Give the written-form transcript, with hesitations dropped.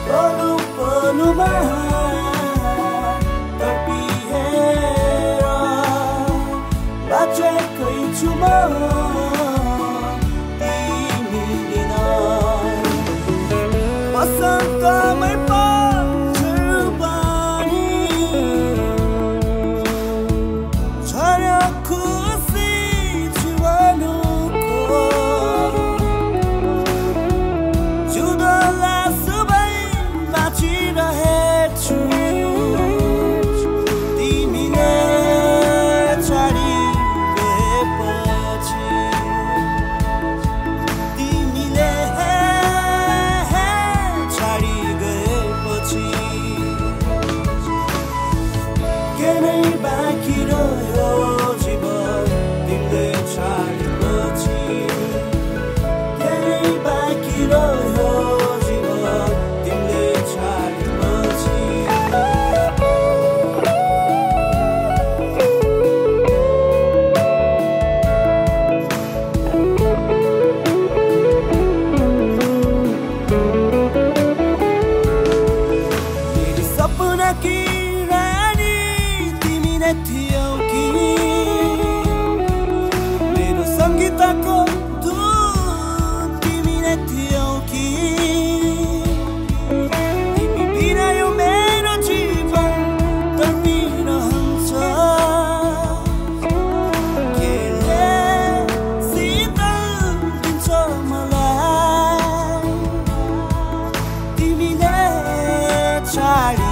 पलु पलुमा तडपिएर बाँचेकै छु म तिमी बिन बसन्तमै पछ्यौ पानी झर्यो खुसी जीवनको जुदो लासु भई बाँचिरहेछु तिमीले छाडी गएपछि तिमीले छाडी गएपछि के नै बाँकी रह्यो जीवन तिमीले छाडेपछि के नै बाँकी रह्यो जीवन तिमीले छाडेपछि मेरी सपना की रानी तिमी नै थियौ कि मेरो सङ्गीतको धुन तिमी नै थियौ कि तिमी बिना यो मेरो जीवन तडपिरहन्छ केले शीतल दिन्छ मलाई तिमीले छाडी